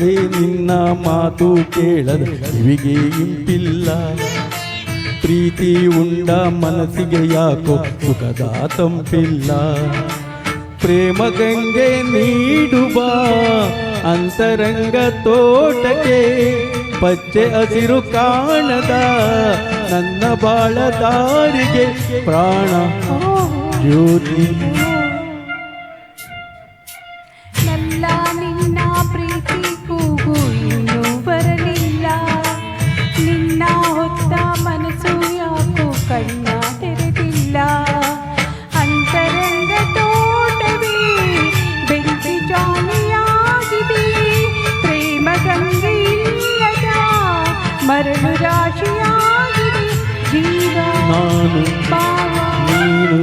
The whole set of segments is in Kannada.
ಮಲ್ಲಿ ನಿನ್ನ ಮಾತು ಕೇಳದ ಕಿವಿಗೆ ಇಂಪಿಲ್ಲ. ಪ್ರೀತಿ ಉಂಡ ಮನಸ್ಸಿಗೆ ಯಾಕೋ ಸುಖದ ತಂಪಿಲ್ಲ. ಪ್ರೇಮ ಗಂಗೆ ನೀಡುವ ಅಂತರಂಗ ತೋಟಕ್ಕೆ ಪಚ್ಚೆ ಹಸಿರು ಕಾಣದ ನನ್ನ ಬಾಳ ದಾರಿಗೆ ಪ್ರಾಣ ಜ್ಯೋತಿ. ನನ್ನ ನಿನ್ನ ಪ್ರೀತಿ ಕೂಗು ಇನ್ನೂ ಬರಲಿಲ್ಲ. ನಿನ್ನ ಹೊತ್ತ ಮನಸ್ಸು ಯಾಕೋ ಕಣ್ಣ ತೆರೆದಿಲ್ಲ. ಅಂತರಂಗ ತೋಟವೇ ಬೆಂಕಿ ಜಾಲಿಯಾಗಿದೆ. ಪ್ರೇಮ ಗಂಗೆ ಇಲ್ಲದ ಮರಳು ರಾಶಿಯಾಗಿದೆ. ಜೀವ ನಾನು ಭಾವ ನೀನು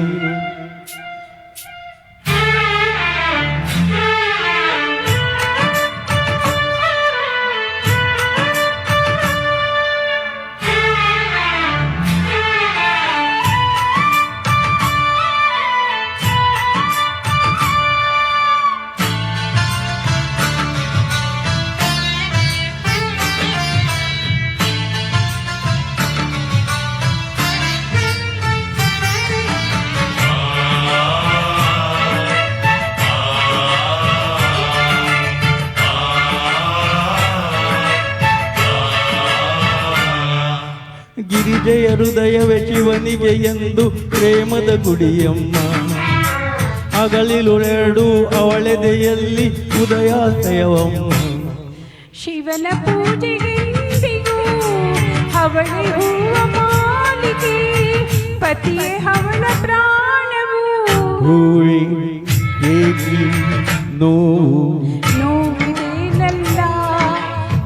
ಗಿರಿಜೆಯ ಹೃದಯವೇ ಶಿವನಿಗೆ ಎಂದು ಪ್ರೇಮದ ಗುಡಿಯಮ್ಮ. ಅಗಳಿಲುಳೆರಡು ಅವಳೆದೆಯಲ್ಲಿ ಉದಯಾಸ್ತಯವಮ್ಮ. ಶಿವನ ಪೂಜೆಗೆಂದಿಗೂ ಅವಳೆ ಹೂವ ಮಾಲಿಕೆ. ಪತಿಯೇ ಅವಳ ಪ್ರಾಣವು. ಹೂವಿ ಏಕಿ ನೋವು ನೋವಿದೆಯಲ್ಲ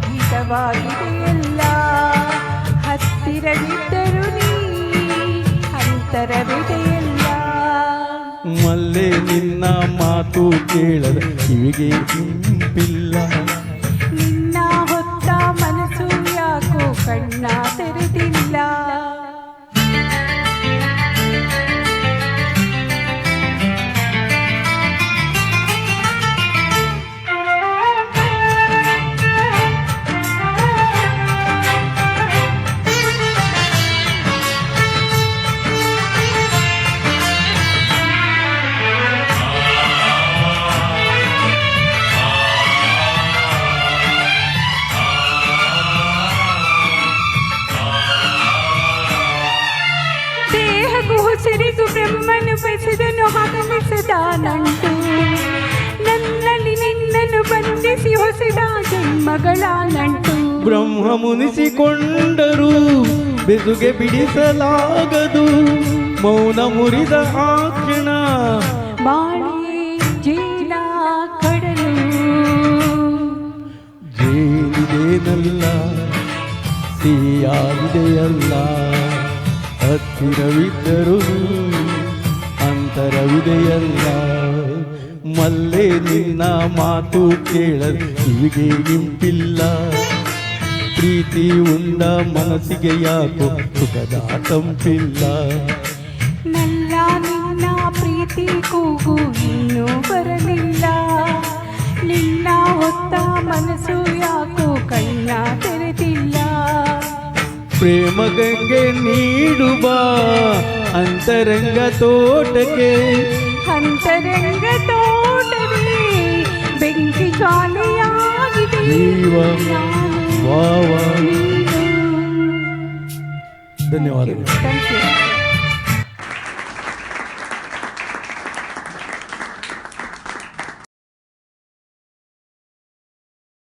ಹಿತವಾಗಿದೆಯಲ್ಲ. ಹತ್ತಿರವಿದ್ದರು ನೀ ಅಂತರವಿದೆಯಲ್ಲ. ಮಲ್ಲೆ ನಿನ್ನ ಮಾತು ಕೇಳದ ಕಿವಿಗೆ ಇಂಪಿಲ್ಲ. ನಿನ್ನ ಹೊತ್ತ ಮನಸ್ಸು ಯಾಕೋ ಕಣ್ಣ ತೆರೆದಿಲ್ಲ. ಉಸಿರಿಗೂ ಬ್ರಹ್ಮನು ಬೆಸೆದನು ಹಗಲಿಸದ ನಂಟು. ನನ್ನಲ್ಲಿ ನಿನ್ನನ್ನು ಬಂಧಿಸಿ ಹೊಸದ ಜನ್ಮಗಳ ನಂಟು. ಬ್ರಹ್ಮ ಮುನಿಸಿಕೊಂಡರು ಬೆಸುಗೆ ಬಿಡಿಸಲಾಗದು. ಮೌನ ಮುರಿದ ಆ ಕ್ಷಣ ಬಾಳೆ ಜೀಲ ಕಡಲು. ಜೇನಿದೇನಲ್ಲ ಸಿಹಿಯಾಗಿದೆಯಲ್ಲ. ಹತ್ತಿರವಿದ್ದರು ಅಂತರವಿದೆಯಲ್ಲ. ಮಲ್ಲೆ ನಿನ್ನ ಮಾತು ಕೇಳದ ಕಿವಿಗೆ ಇಂಪಿಲ್ಲ. ಪ್ರೀತಿ ಉಂಡ ಮನಸ್ಸಿಗೆ ಯಾಕೋ ಸುಖದ ತಂಪಿಲ್ಲ. ನನ್ನ ನಿನ್ನ ಪ್ರೀತಿ ಕೂಗು ಇನ್ನೂ ಬರಲಿಲ್ಲ. ನಿನ್ನ ಹೊತ್ತ ಮನಸ್ಸು ಯಾಕೋ ಕಣ್ಣ ತೆರೆದಿಲ್ಲ. ಪ್ರೇಮ ಗಂಗೆ ನೀಡುವ ಅಂತರಂಗ ತೋಟಕ್ಕೆ. ಅಂತರಂಗ ತೋಟವೇ ಬೆಂಕಿ ಜ್ವಾಲೆಯಾಗಿದೆ. ಜೀವ ವಾವ. ಧನ್ಯವಾದಗಳು. Thank you.